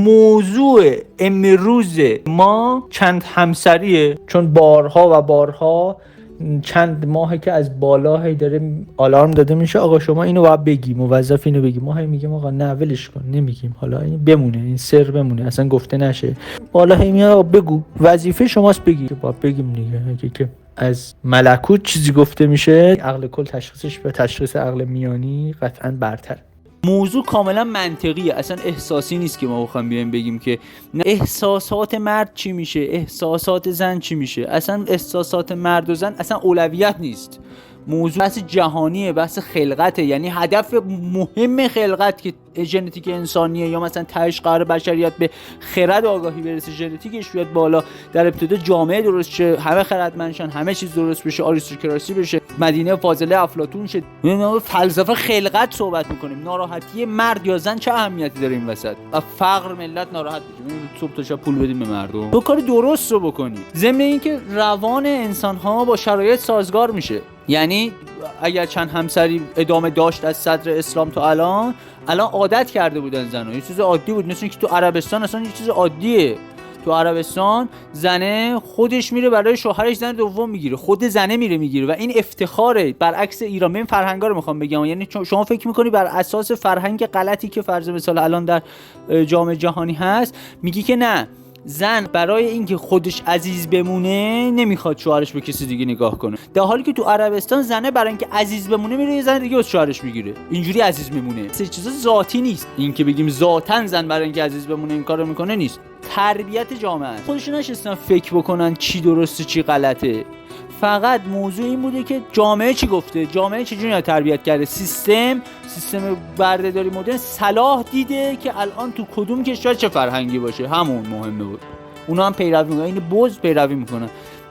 موضوع امروز ما چند همسریه، چون بارها و بارها چند ماهه که از بالا هی داره آلارم داده میشه آقا شما اینو باید بگی، موظف اینو بگی. ما هی میگیم آقا نه ولش کن، نمیگیم، حالا این بمونه، این سر بمونه، اصلا گفته نشه. بالا هی میاد آقا بگو، وظیفه شماست بگی. باید بگیم دیگه. اگه که از ملکوت چیزی گفته میشه، عقل کل تشخیصش به تشخیص عقل میانی قطعاً برتر. موضوع کاملا منطقیه، اصلا احساسی نیست که ما بخوایم بیایم بگیم که احساسات مرد چی میشه، احساسات زن چی میشه. اصلا احساسات مرد و زن اصلا اولویت نیست. موضوع بحث جهانیه، بحث خلقته. یعنی هدف مهم خلقت که ژنتیک انسانیه، یا مثلا تهش قرار بشریت به خرد آگاهی برسه، ژنتیکش بیاد بالا، در ابتدا جامعه درست شه، همه خردمند شن، همه چیز درست بشه، آریستوکراسی بشه، مدینه فاضله افلاطون شه. فلسفه خلقت صحبت میکنیم. ناراحتی مرد یا زن چه اهمیتی داره این وسط؟ و فقر ملت ناراحت بشه، صبح تا شب پول بدیم به مردم. تو کار درست رو بکنی. ضمن اینکه روان انسان ها با شرایط سازگار میشه. یعنی اگر چند همسری ادامه داشت از صدر اسلام تا الان عادت کرده بودن زنها، یه چیز عادی بود. مثل اینکه تو عربستان اصلا یه چیز عادیه. تو عربستان زنه خودش میره برای شوهرش زن دوم میگیره، خود زنه میره میگیره و این افتخاره. برعکس ایران. من فرهنگا رو میخوام بگم، یعنی شما فکر میکنی بر اساس فرهنگ غلطی که فرض مثال الان در جامعه جهانی هست، میگی که نه، زن برای اینکه خودش عزیز بمونه نمیخواد شوهرش به کسی دیگه نگاه کنه، در حالی که تو عربستان زنه برای اینکه عزیز بمونه میره یه زن دیگه از شوهرش میگیره، اینجوری عزیز میمونه. سه چیزا ذاتی نیست. این که بگیم ذاتاً زن برای اینکه عزیز بمونه این کارو میکنه نیست. تربیت جامعه خودشون نشستن فکر بکنن چی درسته چی غلطه. فقط موضوع این بوده که جامعه چی گفته، جامعه چجوری تربیت کرده، سیستم بردهداری مدرن صلاح دیده که الان تو کدوم کشور چه فرهنگی باشه، همون مهمه بود. اونا هم پیروی میکنن، این بز پیروی میکنن.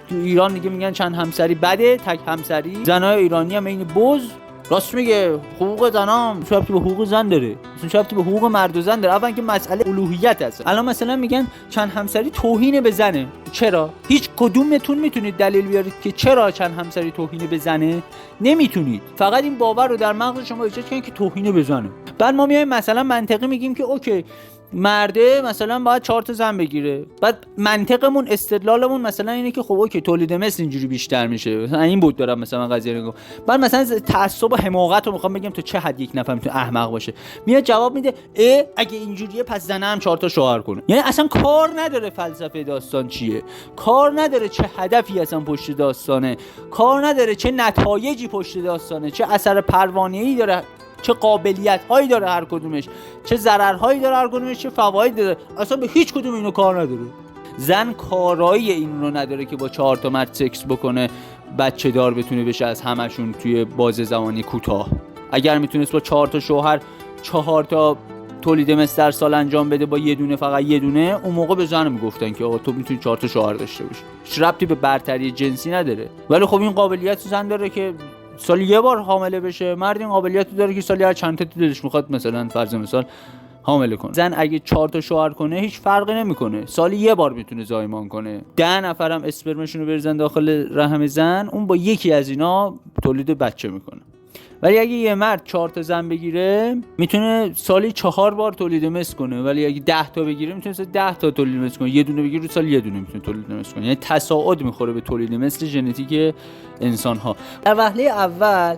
تو ایران دیگه میگن چند همسری بده، تک همسری. زنای ایرانی هم این بز راست میگه. حقوق زنام چه ربطی به حقوق زن داره؟ چه ربطی به حقوق مرد و زن داره؟ اولا که مسئله الوهیت هست. الان مثلا میگن چند همسری توهین به زنه. چرا؟ هیچ کدومتون میتونید دلیل بیارید که چرا چند همسری توهین به زنه؟ نمیتونید. فقط این باور رو در مغز شما ایجاد کنید که توهین به زنه. بعد ما میایم مثلا منطقی میگیم که اوکی مرده مثلا باید 4 تا زن بگیره. بعد منطقمون استدلالمون مثلا اینه که خب اوکی تولید مثل اینجوری بیشتر میشه. مثلا این بود دارم مثلا قضیه رو. بعد مثلا تعصب و حماقت رو میخوام بگم تو چه حد یک نفر میتونه احمق باشه. میاد جواب میده اگه اینجوریه پس زنه هم 4 تا شوهر کنه. یعنی اصلا کار نداره فلسفه داستان چیه، کار نداره چه هدفی اصلا پشت داستانه، کار نداره چه نتایجی پشت داستانه، چه اثر پروانه‌ای داره، چه قابلیت هایی داره هر کدومش، چه ضرر هایی داره هر کدومش، چه فواید داره. اصلا به هیچ کدوم اینو کار نداره. زن کارایی این رو نداره که با 4 تا مرد سکس بکنه بچه دار بتونه بشه از همشون توی بازه زمانی کوتاه. اگر میتونست با 4 تا شوهر 4 تا تولید مثل در سال انجام بده با یه دونه، فقط یه دونه، اون موقع به زن میگفتن که آقا تو میتونی 4 تا شوهر داشته باشی. هیچ ربطی به برتری جنسی نداره. ولی خب این قابلیت زن داره که سالی یه بار حامله بشه. مرد این قابلیت داره که سالی هر چند تا دلش میخواد مثلا فرض مثال حامله کنه. زن اگه 4 تا شوهر کنه هیچ فرقی نمیکنه، سالی یه بار میتونه زایمان کنه. 10 نفرم اسپرمشون رو بریزن داخل رحم زن، اون با یکی از اینا تولید بچه میکنه. ولی اگه یه مرد 4 تا زن بگیره میتونه سالی 4 بار تولید مثل کنه، ولی اگه 10 تا بگیره میتونه 10 تا تولید مثل کنه. یه دونه بگیره سالی یه دونه میتونه تولید مثل کنه. یعنی تصاعد میخوره به تولید مثل ژنتیک انسان ها. در وهله اول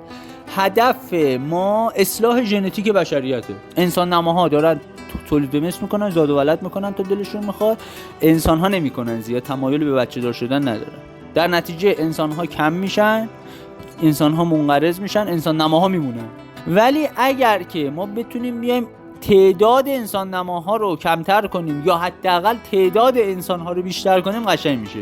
هدف ما اصلاح ژنتیک بشریته. انسان نماها دارن تولید مثل میکنن، زاد و ولد میکنن تا دلشون میخواد. انسان ها نمیکنن، زیاد تمایل به بچه دار شدن ندارن. در نتیجه انسان ها کم میشن، انسان ها منقرض میشن، انسان نماها میمونن. ولی اگر که ما بتونیم بیایم تعداد انسان نماها رو کمتر کنیم یا حداقل تعداد انسان ها رو بیشتر کنیم قشنگ میشه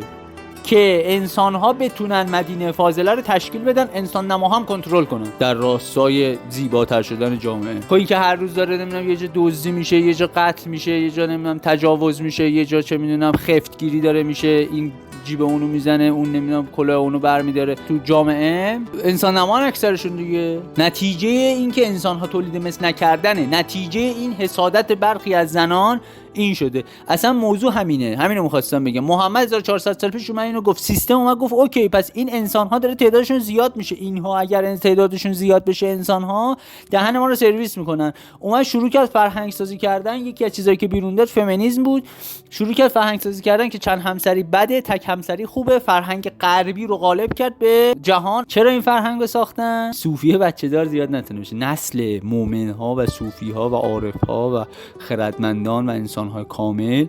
که انسان ها بتونن مدینه فاضله رو تشکیل بدن، انسان نماها هم کنترل کنن در راستای زیباتر شدن جامعه. خب این که هر روز داره نمیدونم یه جا دزدی میشه، یه جا قتل میشه، یه جا نمیدونم تجاوز میشه، یه جا چه میدونم خفتگیری داره میشه، این جیب اونو میزنه، اون نمیدونم کلاه اونو برمیداره. تو جامعه انسان نمان اکثرشون دیگه. نتیجه این که انسان‌ها تولید مثل نکردنه، نتیجه این حسادت برخی از زنان این شده. اصلا موضوع همینو می‌خواستم بگم. محمد 1400 سال پیش اومد اینو گفت، سیستم اومد گفت اوکی پس این انسان‌ها داره تعدادشون زیاد میشه، اینها اگر تعدادشون زیاد بشه انسان‌ها دهن ما رو سرویس میکنن. اومد شروع کرد فرهنگ سازی کردن. یکی از چیزایی که بیرون داد فمینیسم بود. شروع کرد فرهنگ سازی کردن که چند همسری بده، تک همسری خوبه. فرهنگ غربی رو غالب کرد به جهان. چرا این فرهنگو ساختن؟ صوفیه بچه‌دار زیاد نتونه بشه، نسل مومن‌ها و صوفی‌ها و عارف‌ها و خردمندان و انسان‌های کامل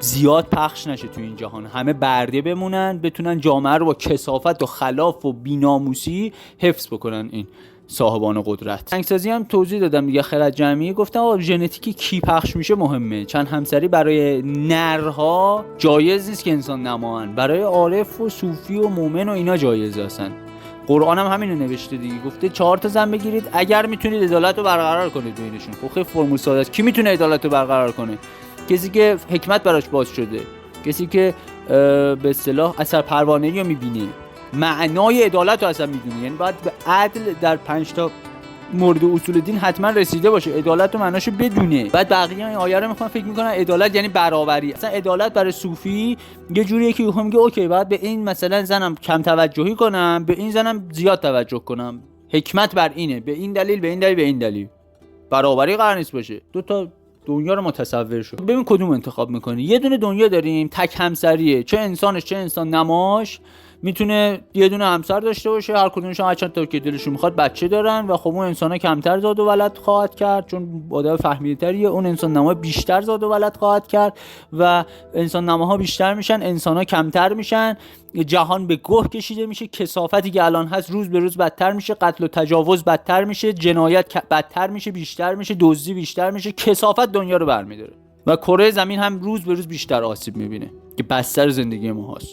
زیاد پخش نشه تو این جهان. همه برده بمونن، بتونن جامعه رو با کثافت و خلاف و بی‌ناموسی حفظ بکنن این صاحبان قدرت. فرهنگسازی هم توضیح دادم دیگه، خرد جمعی گفتم آقا ژنتیکی کی پخش میشه مهمه. چند همسری برای نرها جایز نیست که انسان نماهن، برای عارف و صوفی و مومن و اینا جایز هستن. قرآن هم همینو نوشته دیگه، گفته 4 تا زن بگیرید اگر میتونید عدالت رو برقرار کنید بینشون. خب خیلی فرمول ساده است. کی میتونه عدالت رو برقرار کنه؟ کسی که حکمت براش باز شده، کسی که به اصطلاح اثر پروانه‌ای رو میبینه، معنای عدالت رو اصلا میدونه. یعنی باید به عدل در 5 تا مورد اصول دین حتما رسیده باشه، عدالت رو معناشو بدونه. بعد بقیه این آیه رو میخوان فکر میکنن عدالت یعنی برابری. اصلا عدالت برای صوفی یه جوریه که میگه اوکی بعد به این مثلا زنم کم توجهی کنم، به این زنم زیاد توجه کنم. حکمت بر اینه، به این دلیل به این دلیل به این دلیل. برابری قرار نیست باشه. 2 تا دنیا رو متصور شو. ببین کدوم انتخاب میکنی. یه دونه دنیا داریم تک همسریه، چه انسانش چه انسان نماش میتونه یه دونه همسر داشته باشه، هر کدومشون هر چند تا که دلشون میخواد بچه دارن و خب اون انسان‌ها کمتر زاد و ولد خواهد کرد چون آدم فهمیده‌تریه. اون انسان نما بیشتر زاد و ولد خواهد کرد و انسان نماها بیشتر میشن، انسان‌ها کمتر میشن. جهان به گوه کشیده میشه، کثافتی که الان هست روز به روز بدتر میشه، قتل و تجاوز بدتر میشه، جنایت بدتر میشه، بیشتر میشه، دزدی بیشتر میشه، کثافت دنیا رو برمی‌داره و کره زمین هم روز به روز بیشتر آسیب میبینه که بستر زندگی ما هست.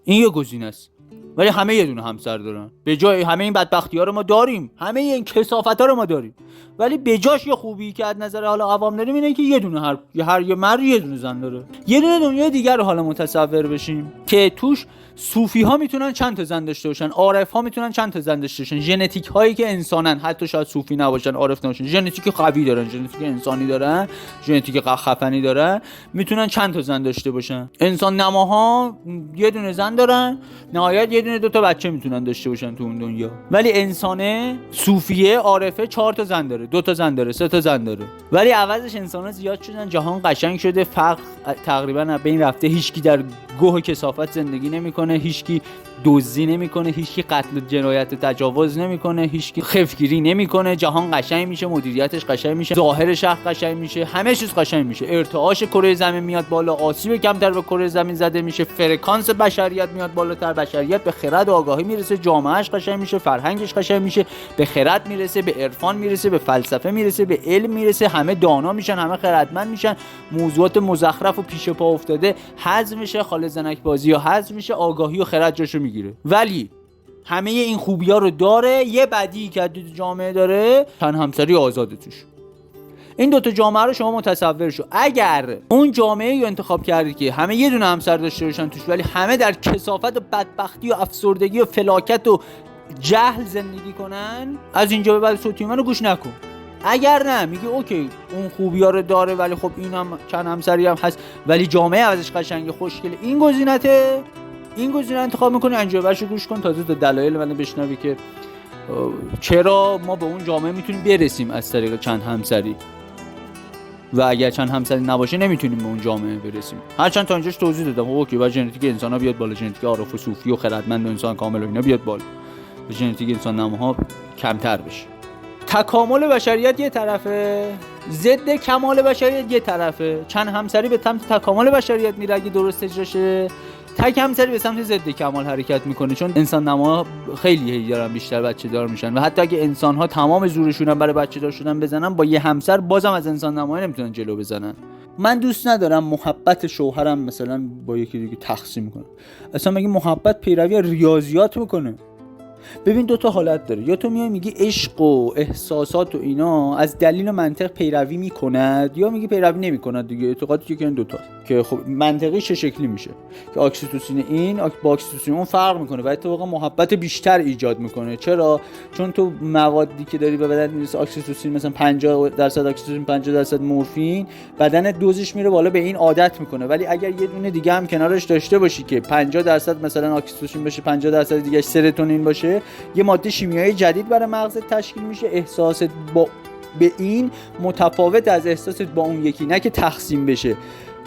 این یه گزینه است. ولی همه یه دونه همسر دارن. به جای همه این بدبختی‌ها رو ما داریم، همه این کثافت‌ها رو ما داریم، ولی به جاش یه خوبی که از نظر حالا عوام داریم اینه که یه دونه هر یه مرد یه دونه زن داره. یه دونه دنیای دیگر رو حالا متصور بشیم که توش صوفی‌ها میتونن چند تا زن داشته باشن، عارف‌ها میتونن چند تا زن داشته باشن. ژنتیک هایی که انسانن، حتی شاید صوفی نباشن، عارف نباشن، ژنتیک قوی دارن، ژنتیک انسانی دارن، ژنتیک خفنی دارن، میتونن چند تا زن داشته باشن. انسان نماها یه دونه زن دارن، نهایت یه دونه 2 تا بچه میتونن داشته باشن تو اون دنیا. ولی انسانه صوفیه عارفه 4 تا زن داره، 2 تا زن داره، 3 تا زن داره. ولی عوضش انسان‌ها زیاد شدن، جهان قشنگ شده، فقر تقریبا از بین رفته، هیچکی در گوه و کثافت زندگی نمیکنه، هیچکی دزدی نمیکنه، هیچکی قتل و جنایت و تجاوز نمیکنه، هیچکی خفتگیری نمیکنه. جهان قشنگ میشه، مدیریتش قشنگ میشه، ظاهر شهر قشنگ میشه، همه چیز قشنگ میشه. ارتعاش کره زمین میاد بالا، آسیب کمتر به کره زمین زده میشه، فرکانس بشریت میاد بالاتر، بشریت به خرد و آگاهی میرسه، جامعهش قشنگ میشه، فرهنگش قشنگ میشه، به خرد میرسه، به عرفان میرسه، به فلسفه میرسه، به علم میرسه، همه دانا میشن، همه خردمند میشن، موضوعات مزخرف و پیش پا افتاده حذف میشه، خال زنک بازی ها حذف میشه، آگاهی و خرد جاشو میگیره. ولی همه این خوبی‌ها رو داره. یه بدی که دو جامعه داره، تن همسری آزاده توش. این 2 تا جامعه رو شما متصور شو. اگر اون جامعه رو انتخاب کردی که همه یه دونه همسر داشته باشن توش، ولی همه در کثافت و بدبختی و افسردگی و فلاکت و جهل زندگی کنن، از اینجا به بعد صوتی منو گوش نکن. اگر نه میگه اوکی اون خوبی‌ها رو داره ولی خب اینم چند همسری هم هست ولی جامعه ازش قشنگه، خوشگله، این گزینته، این گزینه انتخاب میکنی، انجابش رو گوش کن، تازه تا دلایل منو بشنوی که چرا ما به اون جامعه میتونیم برسیم از طریق چند همسری و اگر چند همسری نباشه نمیتونیم به اون جامعه برسیم. هرچند تا اینجاش توضیح دادم اوکی و ژنتیک انسان‌ها بیاد بالا، ژنتیک عارف و صوفی و خردمند و انسان کامل و اینا بیاد بالا، ژنتیک انسان نماها کمتر بشه. تکامل بشریت یه طرفه، ضد کمال بشریت یه طرفه. چند همسری به سمت تکامل بشریت میره اگه درست اجرا شه، تک همسری به سمت ضد کمال حرکت میکنه، چون انسان نما خیلی دارن بیشتر بچه دار میشن و حتی اگه انسان ها تمام زورشون برای بچه دار شدن بزنن، با یه همسر بازم از انسان نما نمیتونن جلو بزنن. من دوست ندارم محبت شوهرم مثلا با یکی دیگه تقسیم کنم. اصلا مگه محبت پیروی ریاضیات میکنه؟ ببین دو تا حالت داره، یا تو میای میگی عشق و احساسات و اینا از دلیل و منطق پیروی میکند، یا میگی پیروی نمیکند دیگه. اعتقادی که این دو تا که خب منطقی چه شکلی میشه که اکسیتوسین این با اکسیتوسین اون فرق میکنه و اتفاقا محبت بیشتر ایجاد میکنه. چرا؟ چون تو موادی که داری به بدن میرسه، اکسیتوسین مثلا 50% اکسیتوسین 50% مورفین، بدن دوزش میره بالا، به این عادت میکنه. ولی اگر یه دونه دیگه هم کنارش داشته باشی که 50% مثلا اکسیتوسین باشه، 50% دیگه سروتونین باشه، یه ماده شیمیایی جدید برای مغزت تشکیل میشه. احساست با به این متفاوت از احساست با اون یکی، نه که تقسیم بشه.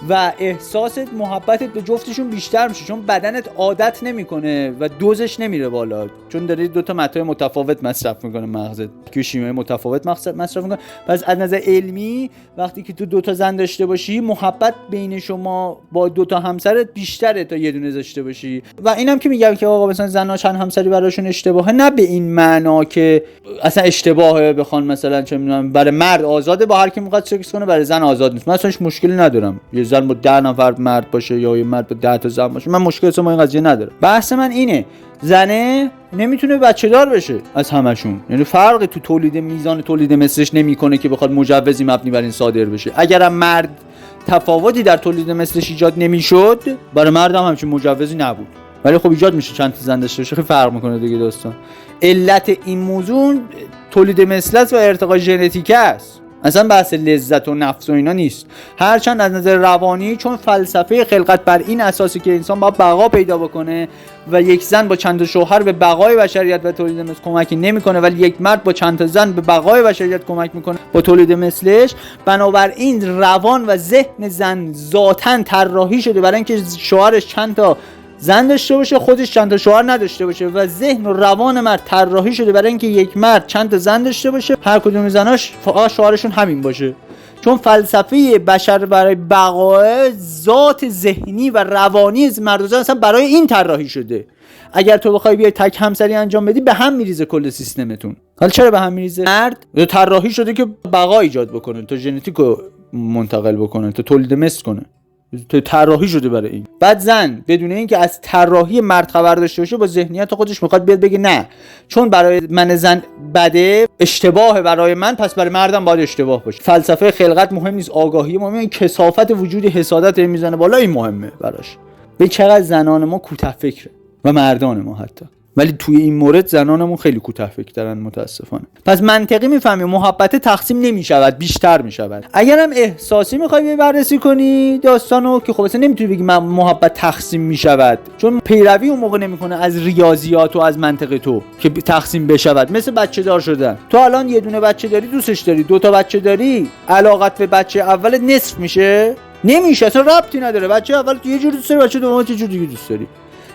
و احساست محبتت به جفتشون بیشتر میشه چون بدنت عادت نمیکنه و دوزش نمیره بالا، چون داره دو تا ماده متفاوت مصرف میکنه مغزت که شیمیایی متفاوت مصرف میکنه. پس از نظر علمی وقتی که تو دو تا زن داشته باشی، محبت بین شما با دو تا همسرت بیشتره تا یه دونه داشته باشی. و اینم که میگم که آقا مثلا زنا چند همسری براشون اشتباهه، نه به این معنا که اصلا اشتباهه بخوان مثلا چه میدونم برای مرد آزاده با هر کی میخواد سکس کنه، برای زن آزاد نیست. من اصلا هیچ مشکلی ندارم یه زن با 10 نفر مرد باشه یا یه مرد با 10 تا زن باشه، من مشکلی با این قضیه ندارم. بحث من اینه زنه نمیتونه بچه دار بشه از همشون، یعنی فرقی تو تولید میزان تولید مثلش نمیکنه که بخواد مجوزی مبنی بر این صادر بشه. اگرم مرد تفاوتی در تولید مثلش ایجاد نمیشد، برای مرد هم همچین مجوزی نبود، ولی خب ایجاد میشه چند تا زن داشته باشه، خیلی فرق میکنه دیگه داستان. علت این موضوع تولید مثل است و ارتقای ژنتیک است، اصلا بحث لذت و نفس و اینا نیست. هرچند از نظر روانی، چون فلسفه خلقت بر این اساسی که انسان باید بقا پیدا بکنه و یک زن با چند تا شوهر به بقای بشریت و تولید مثل کمکی نمیکنه، ولی یک مرد با چند تا زن به بقای بشریت کمک میکنه با تولید مثلش. بنابراین روان و ذهن زن ذاتاً طراحی شده برای اینکه شوهرش چند تا زن داشته باشه، خودش چند تا شوهر نداشته باشه، و ذهن و روان مرد طراحی شده برای اینکه یک مرد چند تا زن داشته باشه، هر کدوم زناش فقط شوهرشون همین باشه. چون فلسفه بشر برای بقای ذات ذهنی و روانی از مرد و زن اصلا برای این طراحی شده. اگر تو بخوای بیای تک همسری انجام بدی، به هم میریزه کل سیستمتون. حالا چرا به هم میریزه؟ مرد طراحی شده که بقا ایجاد بکنه، تو ژنتیکو منتقل بکنه، تو تولید مثل کنه، تو طراحی شده برای این. بعد زن بدون اینکه از طراحی مرد خبر داشته باشه، با ذهنیت خودش میخواد بیاد بگه نه، چون برای من زن بده، اشتباهه برای من، پس برای مردم باید اشتباه باشه. فلسفه خلقت مهم نیست، آگاهی مهمه، این کثافت وجود حسادت میزنه بالا، این مهمه براش. به چقدر زنان ما کوتاه فکره و مردان ما حتی، ولی توی این مورد زنانمون خیلی کوتاه فکرن متاسفانه. پس منطقی میفهمی محبت تقسیم نمیشود، بیشتر میشود. اگرم احساسی میخوای بررسی کنی داستانو، که خب اصلا نمیتونی بگی من محبت تقسیم میشود، چون پیروی اون موقع نمیکنه از ریاضیات و از منطق تو که تقسیم بشود. مثل بچه دار شدن، تو الان یه دونه بچه داری، دوستش داری، دو تا بچه داری، علاقت به بچه اول نصف میشه؟ نمیشه، اصلا ربطی نداره. بچه اول تو یه جور دوست داری، بچه دوم یه جور دیگه دوست داری.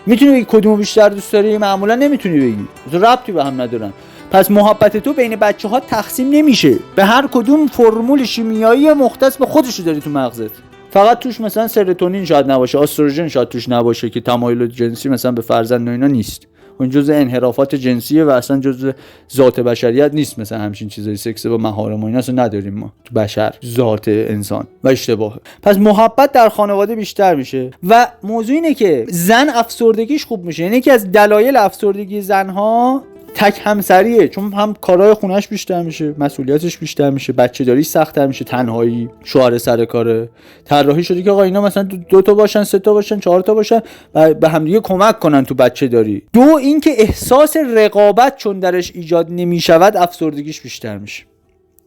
میتونی بگی کدومو بیشتر دوست داری؟ معمولا نمیتونی بگی، ربطی به هم ندارن. پس محبت تو بین بچه‌ها تقسیم نمیشه، به هر کدوم فرمول شیمیایی مختص به خودش داری تو مغزت. فقط توش مثلا سروتونین شاید نباشه، استروژن شاید توش نباشه که تمایل جنسی مثلا به فرزند و اینا نیست، اون جزء انحرافات جنسیه و اصلا جزء ذات بشریت نیست. مثلا همچین چیزای سکس با محارم و اینا اصلا نداریم ما تو بشر، ذات انسان و اشتباهه. پس محبت در خانواده بیشتر میشه. و موضوع اینه که زن افسردگیش خوب میشه. یعنی یکی از دلایل افسردگی زنها تک همسریه، چون هم کارهای خونش بیشتر میشه، مسئولیتش بیشتر میشه، بچه داری سخت‌تر میشه، تنهایی، شوهر سر کاره. طراحی شده که آقا اینا مثلا دو تا باشن، سه تا باشن، چهار تا باشن و به هم دیگه کمک کنن تو بچه داری. دو اینکه احساس رقابت چون درش ایجاد نمیشود، افسردگیش بیشتر میشه.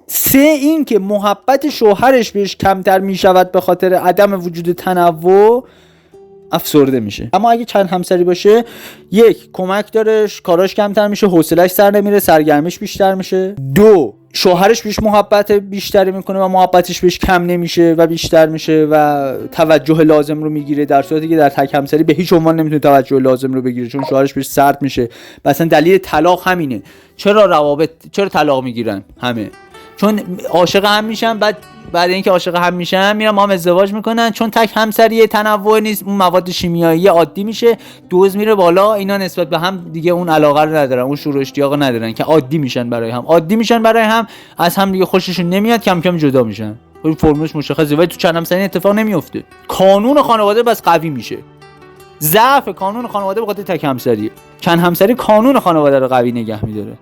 سه اینکه محبت شوهرش بهش کمتر میشود به خاطر عدم وجود تنوع، افسرده میشه. اما اگه چند همسری باشه، یک کمک داره، کاراش کمتر میشه، حوصله‌اش سر نمیره، سرگرمیش بیشتر میشه. دو شوهرش بهش محبت بیشتری میکنه و محبتش بهش کم نمیشه و بیشتر میشه و توجه لازم رو میگیره، در صورتی که در تک همسری به هیچ عنوان نمیتونه توجه لازم رو بگیره، چون شوهرش بهش سرد میشه. مثلا دلیل طلاق همینه. چرا طلاق میگیرن همه؟ چون عاشق هم میشن، بعد اینکه عاشق هم میشن میرن با هم ازدواج میکنن، چون تک همسری تنوع نیست، اون مواد شیمیایی عادی میشه، دوز میره بالا، اینا نسبت به هم دیگه اون علاقه رو ندارن، اون شور و اشتیاق ندارن که عادی میشن برای هم، از هم دیگه خوششون نمیاد، کم کم جدا میشن. این فرمولش مشخصه، ولی تو چند همسری اتفاق نمیفته. قانون خانواده بس قوی میشه. ضعف قانون خانواده به خاطر تک همسریه. چند همسری قانون خانواده رو قوی نگه می‌داره.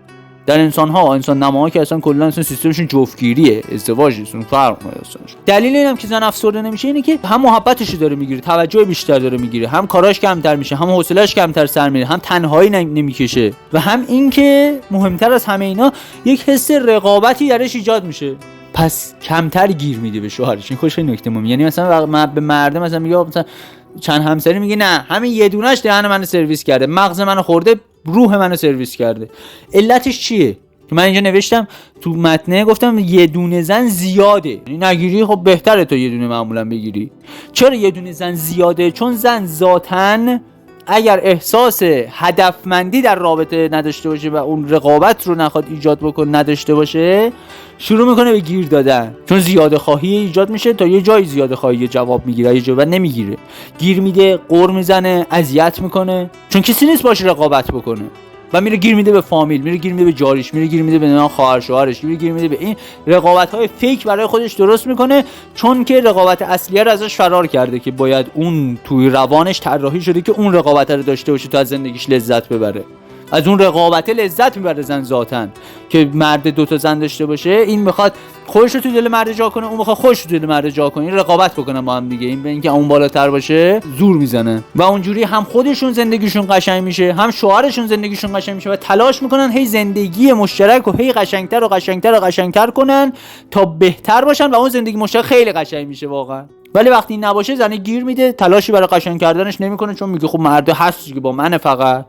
در انسان نماها که اصلا کلا اصلا سیستمشون جفتگیریه، ازدواجشون فرق می‌کنه. دلیل اینم که زن افسرده نمیشه اینه که هم محبتش داره میگیره، توجه بیشتر داره میگیره، هم کاراش کمتر میشه، هم حوصله‌اش کمتر سر میره، هم تنهایی نمیکشه و هم این که مهمتر از همه اینا یک حس رقابتی درش ایجاد میشه. پس کمتر گیر میده به شوهرش. این خوش نکته مهمه. یعنی مثلا به مرد مثلا میگه مثلا چند همسری میگه نه همین یه دونهش دهن منو سرویس کرده، مغز منو خورده، روح منو سرویس کرده. علتش چیه؟ که من اینجا نوشتم تو متنه، گفتم یه دونه زن زیاده، یعنی نگیری خب بهتره تا یه دونه معمولا بگیری. چرا یه دونه زن زیاده؟ چون زن ذاتن اگر احساس هدفمندی در رابطه نداشته باشه و اون رقابت رو نخواد ایجاد بکنه، نداشته باشه، شروع میکنه به گیر دادن. چون زیاده خواهی ایجاد میشه، تا یه جای زیاده خواهی جواب میگیره، یه جای بعد نمیگیره، گیر میده، قر میزنه، اذیت میکنه، چون کسی نیست باشه رقابت بکنه و میره گیر میده به فامیل، میره گیر میده به جاریش، میره گیر میده به خواهر شوهرش، میره گیر میده به این رقابت‌های فیک برای خودش درست میکنه، چون که رقابت اصلیه رو ازش فرار کرده که باید اون توی روانش طراحی شده که اون رقابت رو داشته باشه تا از زندگیش لذت ببره. از اون رقابت لذت میبره زن ذاتن. که مرد دوتا زن داشته باشه، این میخواد خودش رو تو دل مرد جا کنه، اون میخواد خودش رو تو دل مرد جا کنه، این رقابت بکنن با هم دیگه. این به اینکه اون بالاتر باشه زور میزنه و اونجوری هم خودشون زندگیشون قشنگ میشه، هم شوهرشون زندگیشون قشنگ میشه و تلاش میکنن هی زندگی مشترک رو هی قشنگتر و قشنگتر و قشنگتر کنن تا بهتر باشن و اون زندگی مشترک خیلی قشنگ میشه واقعا. ولی وقتی این نباشه، زن گیر میده، تلاشی برای قشنگ کردنش نمیکنه، چون میگه خب مرد هست که با من فقط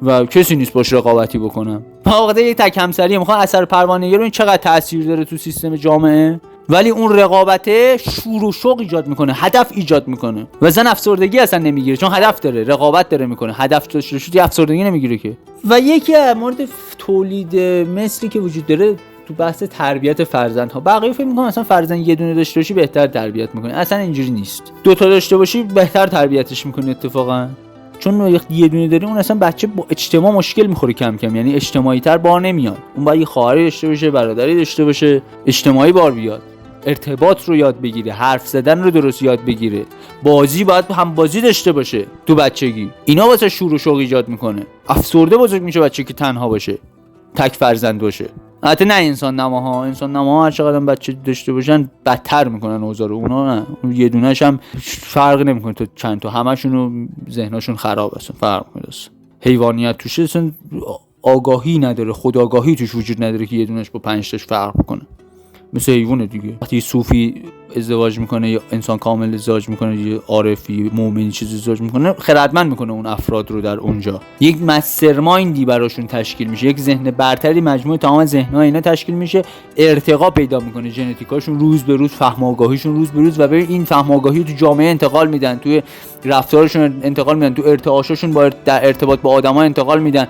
و کسی نیست باش رقابتی بکنم. واقعا یک تک همسری میخوان اثر پروانه‌ای رو این چقدر تاثیر داره تو سیستم جامعه. ولی اون رقابته شور و شوق ایجاد میکنه، هدف ایجاد میکنه و زن افسردگی اصلا نمیگیره، چون هدف داره، رقابت داره میکنه، هدف داشته شد افسردگی نمیگیره که. و یکی از مورد تولید مثلی که وجود داره تو بحث تربیت فرزندها، بقیه فکر میکنن مثلا فرزند یه دونه داشته باشی بهتر تربیت میکنه. اصلا اینجوری نیست. دو تا داشته باشی بهتر تربیتش میکنه اتفاقا. چون یه دونه داری، اون اصلا بچه با اجتماع مشکل میخوره کم کم، یعنی اجتماعی تر بار نمیاد. اون باید یه خواهری داشته باشه، برادری داشته باشه، اجتماعی بار بیاد، ارتباط رو یاد بگیره، حرف زدن رو درست یاد بگیره، بازی باید هم بازی داشته باشه تو بچگی. اینا واسه شور و شوق ایجاد میکنه. افسرده بزرگ میشه بچه که تنها باشه، تک فرزند باشه. البته نه انسان نماها هر چقدر بچه داشته باشن بدتر میکنن اوضاع رو. اونا نه، اون یه دونه‌ش هم فرق نمیکنه تو چند تا، همشون ذهنشون خراب است، فرق میکنه. حیوانیت توش اصلا آگاهی نداره، خودآگاهی توش وجود نداره که یه دونه‌اش با 5 تاش فرق کنه. مثل حیوانه دیگه. وقتی صوفی ازدواج میکنه یا انسان کامل ازدواج میکنه یا عارفی مؤمنی چیز ازدواج میکنه، خردمند میکنه اون افراد رو در اونجا. یک مسترمایندی براشون تشکیل میشه، یک ذهن برتری مجموعه تمام ذهن‌های اینا تشکیل میشه، ارتقا پیدا میکنه، ژنتیکاشون روز به روز، فهم آگاهیشون روز به روز، و ببین این فهم آگاهی تو جامعه انتقال میدن، توی رفتارشون انتقال میدن، تو ارتعاششون با در ارتباط با آدما انتقال میدن.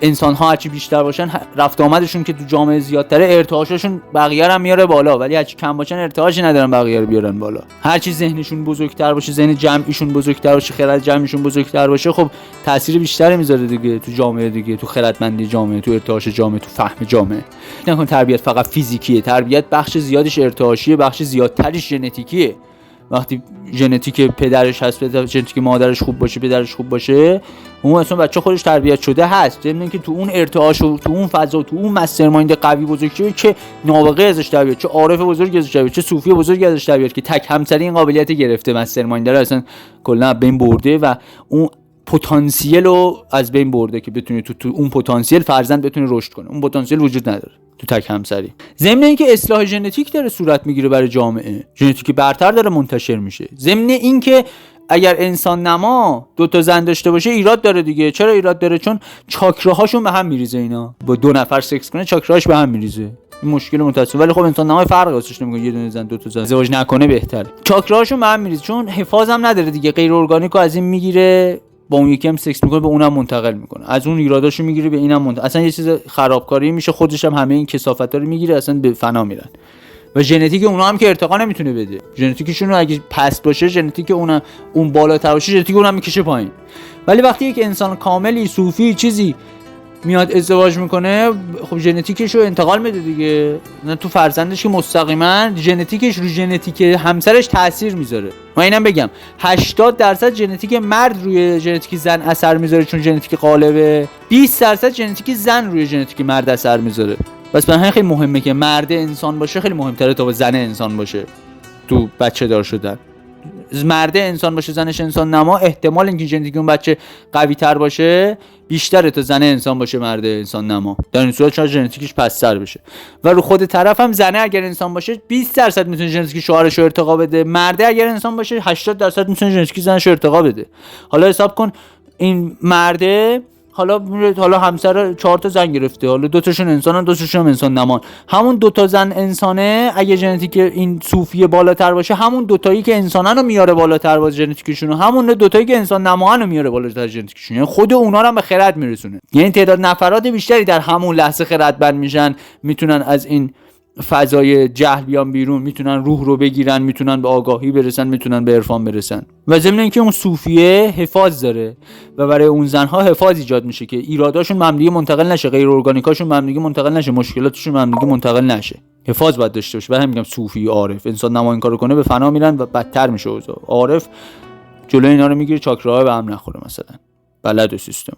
انسان ها هرچی بیشتر باشن، رفت آمدشون که تو جامعه زیادتره، ارتعاششون بقیه رو میاره بالا، ولی هرچی کم باشن ارتعاشی ندارن بقیه رو بیارن بالا. هرچی ذهنشون بزرگتر باشه، ذهن جمعیشون بزرگتر باشه، خرد جمعیشون بزرگتر باشه، خب تاثیر بیشتری میذاره دیگه تو جامعه دیگه، تو خردمندی جامعه، تو ارتعاش جامعه، تو فهم جامعه. نکن تربیت فقط فیزیکیه، تربیت بخش زیادش ارتعاشیه، بخش زیادترش ژنتیکیه. وقتی ژنتیک پدرش هست، ژنتیک مادرش خوب باشه، پدرش خوب باشه، اون اصلا بچه خودش تربیت شده هست. ضمن که تو اون ارتعاش و تو اون فضا و تو اون مسترمایند قوی بزرگ شه، چه نابغه ازش تربیت، چه عارف بزرگ ازش تربیت، چه صوفی بزرگ ازش تربیت که تک همسری این قابلیت گرفته، مسترمایند رو اصلا کلا بین برده و اون پتانسیل رو از بین برده که بتونه تو اون پتانسیل فرزند بتونه رشد کنه. اون پتانسیل وجود نداره تو تک همسری. ضمن اینکه اصلاح ژنتیک داره صورت میگیره برای جامعه، ژنتیک برتر داره منتشر میشه. ضمن اینکه اگر انسان نما دو تا زن داشته باشه ایراد داره دیگه. چرا ایراد داره؟ چون چاکراهاشون به هم میریزه. اینا با دو نفر سکس کنه چاکراهاش به هم میریزه، این مشکل متأسف. ولی خب انسان نمای فرقی واسش نمیکنه، یه دونه زن دو تا زن ازدواج نکنه بهتره. چاکراهاشون به هم میریزه چون حفاظ هم نداره دیگه، غیر ارگانیکو از این میگیره با اون یکی هم سکس میکنه، به اونم منتقل میکنه، از اون ایراداشو میگیره به اینم منتقل. اصلا یه چیز خرابکاری میشه، خودش هم همه این کثافتا رو میگیره، اصلا به فنا میرن. و ژنتیک اونا هم که ارتقا نمیتونه بده، ژنتیکشون رو اگه پست باشه، ژنتیک اون بالاتر باشه، ژنتیک اونم میکشه پایین. ولی وقتی یک انسان کاملی، صوفی، چیزی میاد ازدواج میکنه، خب ژنتیکش رو انتقال میده دیگه، نه تو فرزندش که مستقیما ژنتیکش رو ژنتیک همسرش تاثیر میذاره. من اینم بگم 80% ژنتیک مرد روی ژنتیک زن اثر میذاره چون ژنتیک غالبه، 20% ژنتیک زن روی ژنتیک مرد اثر میذاره. بس به همین خیلی مهمه که مرد انسان باشه، خیلی مهمتره تا زن انسان باشه تو بچه دار شدن. مرد انسان باشه زنش انسان نما، احتمال اینکه ژنتیک اون بچه قوی تر باشه بیشتره تا زن انسان باشه مرد انسان نما. در این صورت شاید ژنتیکش پست‌تر بشه. و رو خود طرف هم زنه اگر انسان باشه 20% میتونه ژنتیک شوهرش رو ارتقا بده، مرده اگر انسان باشه 80% میتونه ژنتیک زنش رو ارتقا بده. حالا حساب کن این مرده حالا همسر 4 تا زن گرفته، حالا 2 تاشون انسانن 2 تاشون انسان نمان، همون 2 تا زن انسانه اگه ژنتیک این صوفی بالاتر باشه، همون 2 تایی که انسانن رو میاره بالاتر با ژنتیکشون، همون 2 تایی که انسان نمان رو میاره بالاتر ژنتیکشون، یعنی خود اونا رو هم به خرد میرسونه. یعنی تعداد نفرات بیشتری در همون لحظه خردمند میشن، میتونن از این فضای جهل بیان بیرون، میتونن روح رو بگیرن، میتونن به آگاهی برسن، میتونن به عرفان برسن. و ضمن اینکه اون صوفیه حفاظ داره و برای اون زنها حفاظ ایجاد میشه که ایراداشون ممنوعی منتقل نشه، غیر ارگانیکاشون ممنوعی منتقل نشه، مشکلاتشون ممنوعی منتقل نشه، حفاظ باید داشته باشه. برای همین میگم صوفی عارف، انسان نما این کارو کنه به فنا میرن و بدتر میشه اوضاع. عارف جلوی اینا رو میگیره چاکراها به هم نخوره، مثلا بلد و سیستم.